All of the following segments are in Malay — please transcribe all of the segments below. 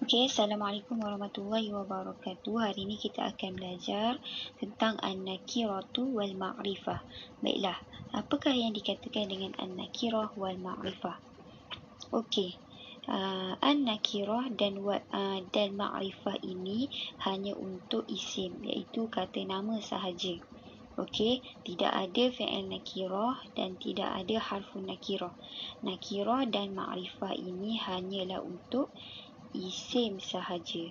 Okey, Assalamualaikum warahmatullahi wabarakatuh. Hari ini kita akan belajar tentang an-nakiratu wal ma'rifah. Baiklah, apakah yang dikatakan dengan an-nakirah wal ma'rifah? Okey, an-nakirah dan ma'rifah ini hanya untuk isim, iaitu kata nama sahaja. Okey, tidak ada fi'il nakirah dan tidak ada harfun nakirah. Nakirah dan ma'rifah ini hanyalah untuk isim sahaja.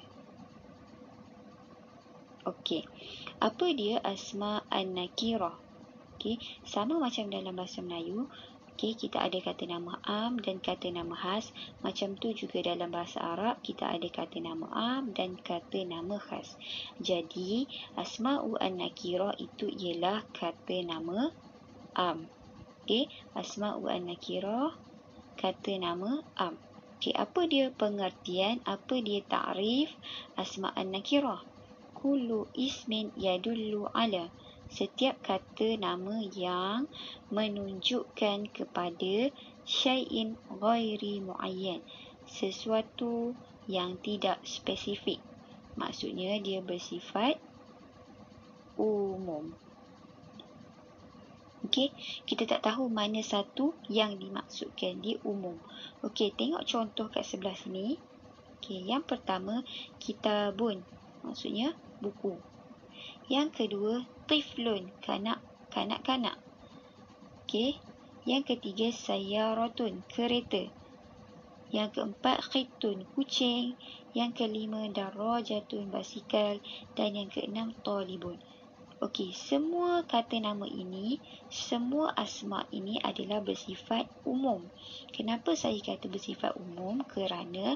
Okey, apa dia asma an-nakirah? Okey, sama macam dalam bahasa Melayu. Okey, kita ada kata nama am dan kata nama khas. Macam tu juga dalam bahasa Arab, kita ada kata nama am dan kata nama khas. Jadi, asma'u an-nakirah itu ialah kata nama am. Okey, asma'u an-nakirah, kata nama am. Okey, apa dia pengertian, apa dia ta'rif asma' an-nakirah? Kullu ismin yadullu ala, setiap kata nama yang menunjukkan kepada syai'in ghairi muayyan, sesuatu yang tidak spesifik. Maksudnya dia bersifat umum. Okey, kita tak tahu mana satu yang dimaksudkan, dia umum. Okey, tengok contoh kat sebelah sini. Okey, yang pertama, kitabun, maksudnya buku. Yang kedua, tiflun, kanak-kanak. Okey, yang ketiga, sayyaratun, kereta. Yang keempat, khitun, kucing. Yang kelima, darajatun, basikal. Dan yang keenam, talibun. Okey, semua kata nama ini, semua asma ini adalah bersifat umum. Kenapa saya kata bersifat umum? Kerana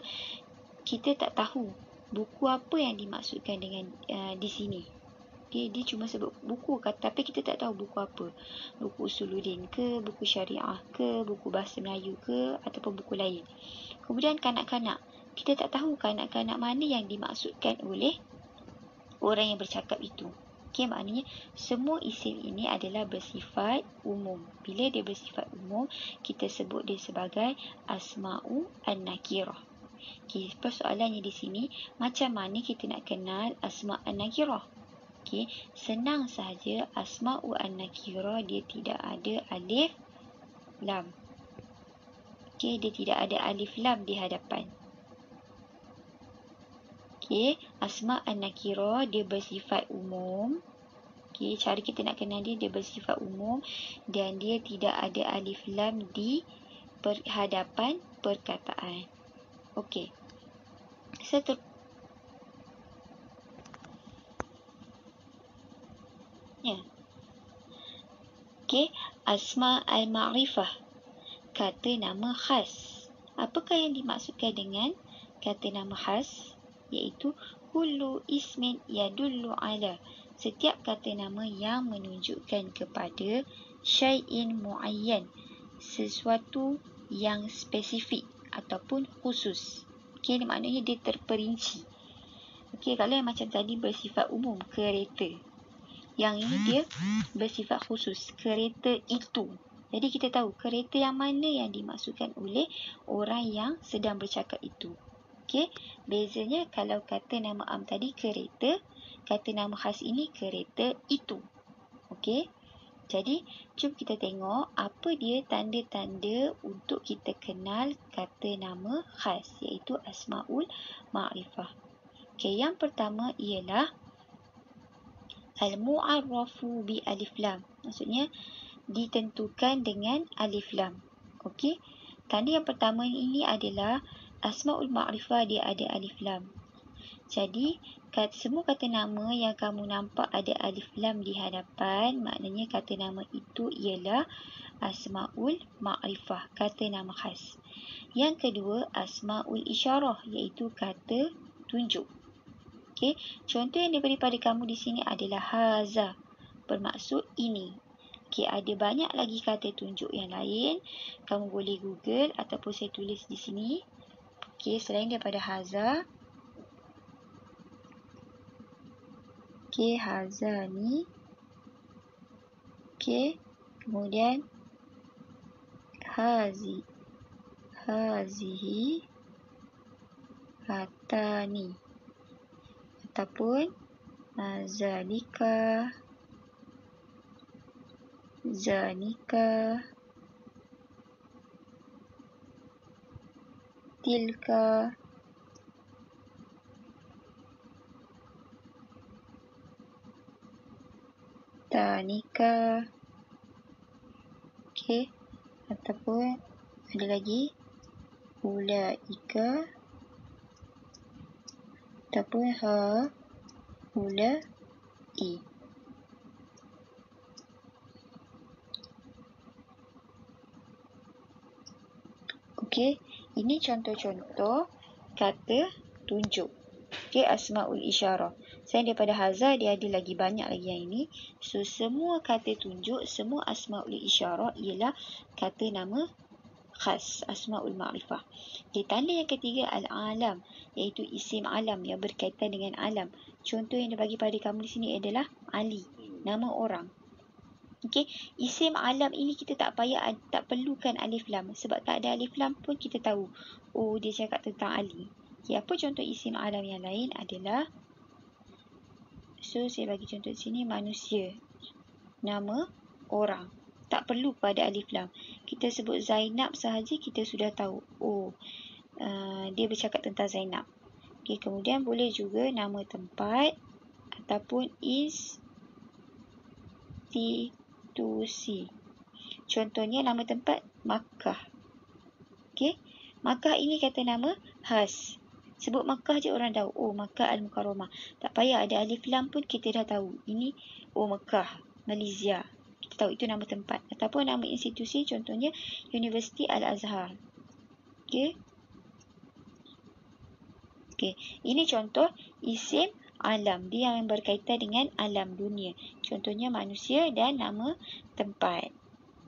kita tak tahu buku apa yang dimaksudkan dengan di sini. Okay, dia cuma sebut buku, tapi kita tak tahu buku apa. Buku Usuluddin ke, buku syariah ke, buku bahasa Melayu ke, ataupun buku lain. Kemudian kanak-kanak. Kita tak tahu kanak-kanak mana yang dimaksudkan oleh orang yang bercakap itu. Okey, maknanya semua isim ini adalah bersifat umum. Bila dia bersifat umum, kita sebut dia sebagai asma'u an-nakirah. Okey, persoalannya di sini, macam mana kita nak kenal asma' an-nakirah? Okey, senang sahaja. Asma'u an-nakirah dia tidak ada alif lam. Okey, dia tidak ada alif lam di hadapan. Okey, asma' an-nakirah dia bersifat umum. Okey, cara kita nak kenal dia, dia bersifat umum dan dia tidak ada alif lam di hadapan perkataan. Okey. Seterusnya. Okey, asma' al-ma'rifah, kata nama khas. Apakah yang dimaksudkan dengan kata nama khas? Iaitu kullu ismin yadullu ala, setiap kata nama yang menunjukkan kepada syai'in muayyan, sesuatu yang spesifik ataupun khusus. Okey, maknanya dia terperinci. Okey, kalau yang macam tadi bersifat umum, kereta. Yang ini dia bersifat khusus, kereta itu. Jadi kita tahu kereta yang mana yang dimaksudkan oleh orang yang sedang bercakap itu. Okey, bezanya kalau kata nama am tadi kereta, kata nama khas ini kereta itu. Okey, jadi jom kita tengok apa dia tanda-tanda untuk kita kenal kata nama khas, iaitu asma'ul ma'rifah. Okey, yang pertama ialah al-mu'arrafu bi alif lam. Maksudnya ditentukan dengan alif lam. Okey, tanda yang pertama ini adalah asma'ul ma'rifah, dia ada alif lam. Jadi, semua kata nama yang kamu nampak ada alif lam di hadapan, maknanya kata nama itu ialah asma'ul ma'rifah, kata nama khas. Yang kedua, asma'ul isyarah, iaitu kata tunjuk. Okey, contoh yang diberi pada kamu di sini adalah haza, bermaksud ini. Okey, ada banyak lagi kata tunjuk yang lain. Kamu boleh Google ataupun saya tulis di sini. Okey, selain daripada haza. Okey, haza ni. Okey, kemudian hazihi, hatani ataupun zalika, zanika, tilka, tanika. Okey, ataupun ada lagi ulaika ataupun ulai. Okey, ini contoh-contoh kata tunjuk. Okey, asmaul isyarah. Selain daripada hazah, dia ada lagi banyak lagi yang ini. So, semua kata tunjuk, semua asmaul isyarah ialah kata nama khas, asmaul ma'rifah. Okey, tanda yang ketiga al-alam, iaitu isim alam yang berkaitan dengan alam. Contoh yang dia bagi pada kamu di sini adalah Ali, nama orang. Okey, isim alam ini kita tak perlukan alif lam, sebab tak ada alif lam pun kita tahu, oh dia cakap tentang Ali. Okey, apa contoh isim alam yang lain adalah, so saya bagi contoh di sini manusia, nama orang. Tak perlu pada alif lam. Kita sebut Zainab sahaja kita sudah tahu, oh dia bercakap tentang Zainab. Okey, kemudian boleh juga nama tempat ataupun institusi. Contohnya nama tempat Makkah. Okey, Makkah ini kata nama khas. Sebut Makkah je orang tahu, oh Makkah Al-Mukarramah. Tak payah ada alif lam pun kita dah tahu. Ini, oh Makkah, Malaysia. Kita tahu itu nama tempat. Ataupun nama institusi, contohnya Universiti Al-Azhar. Okey. Okey, ini contoh isim alam. Dia yang berkaitan dengan alam dunia. Contohnya manusia dan nama tempat.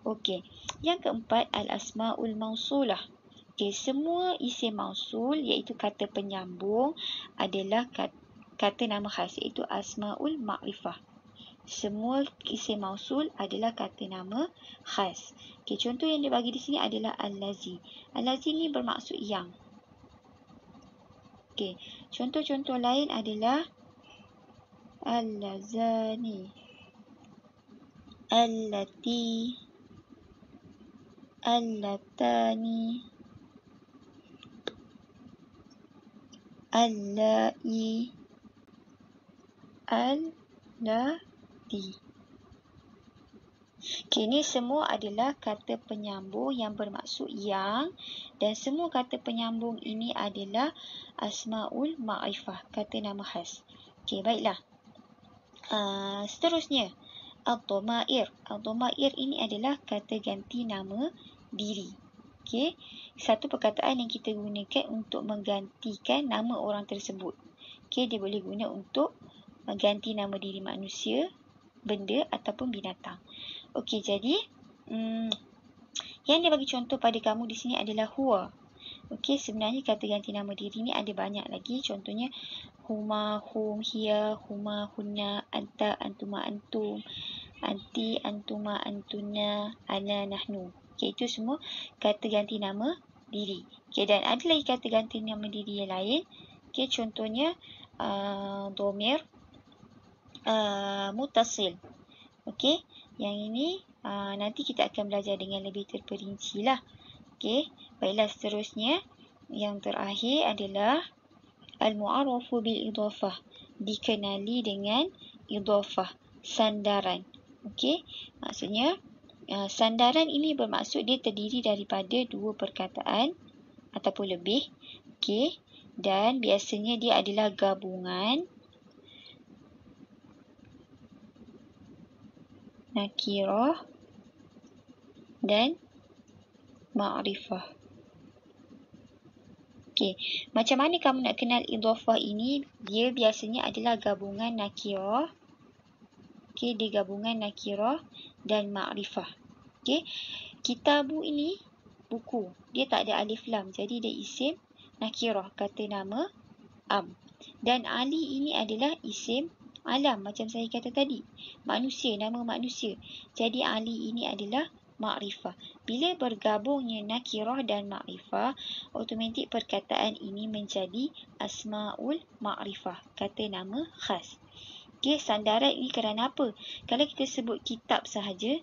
Okey, yang keempat al-asmaul mausulah. Okey, semua isim mausul iaitu kata penyambung adalah kata nama khas, iaitu asmaul ma'rifah. Semua isim mausul adalah kata nama khas. Okey, contoh yang dia bagi di sini adalah al-lazi. Al-lazi ni bermaksud yang. Okey, contoh-contoh lain adalah al-lazani, allati, allatani, allai, allati. Okay, ini semua adalah kata penyambung yang bermaksud yang, dan semua kata penyambung ini adalah asmaul ma'rifah, kata nama khas. Okay, baiklah. Seterusnya, al-dhamair. Al-dhamair ini adalah kata ganti nama diri. Okay, satu perkataan yang kita gunakan untuk menggantikan nama orang tersebut. Okay, dia boleh guna untuk mengganti nama diri manusia, benda ataupun binatang. Okey, jadi yang dia bagi contoh pada kamu di sini adalah huwa. Okey, sebenarnya kata ganti nama diri ni ada banyak lagi. Contohnya huma, hum, hiya, huma, hunna, anta, antuma, antum, anti, antuma, antuna, ana, nahnu. Okey, itu semua kata ganti nama diri. Okey, dan ada lagi kata ganti nama diri yang lain. Okey, contohnya dhamir mutasil. Okey, yang ini nanti kita akan belajar dengan lebih terperinci lah. Okey, baiklah, seterusnya yang terakhir adalah al-mu'arrafu bil idhafah, dikenali dengan idhafah, sandaran. Okey, maksudnya sandaran ini bermaksud dia terdiri daripada dua perkataan ataupun lebih. Okey, dan biasanya dia adalah gabungan nakirah dan ma'rifah. Okey, macam mana kamu nak kenal idhafah ini? Dia biasanya adalah gabungan nakirah. Okey, dia gabungan nakirah dan ma'rifah. Okey, kitabu ini buku. Dia tak ada alif lam, jadi dia isim nakirah, kata nama am. Dan Ali ini adalah isim alam, macam saya kata tadi. Manusia, nama manusia. Jadi Ali ini adalah ma'rifah. Bila bergabungnya nakirah dan ma'rifah, automatik perkataan ini menjadi asma'ul ma'rifah, kata nama khas. Okey, sandaran ini kerana apa? Kalau kita sebut kitab sahaja,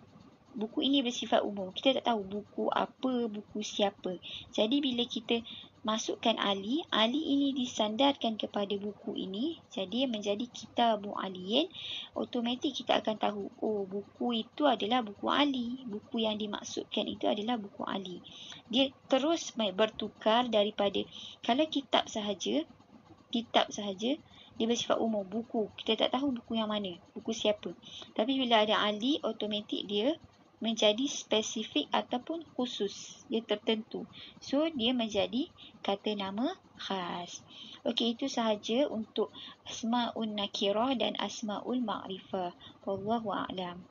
buku ini bersifat umum. Kita tak tahu buku apa, buku siapa. Jadi bila kita masukkan ali ini disandarkan kepada buku ini, jadi menjadi kitabun aliyin, automatik kita akan tahu, oh, buku itu adalah buku Ali. Buku yang dimaksudkan itu adalah buku Ali. Dia terus bertukar daripada, kalau kitab sahaja dia bersifat umum, buku. Kita tak tahu buku yang mana, buku siapa. Tapi bila ada Ali, automatik dia menjadi spesifik ataupun khusus. Dia tertentu. So, dia menjadi kata nama khas. Okey, itu sahaja untuk asma'un nakirah dan asma'ul ma'rifah. Wallahu a'lam.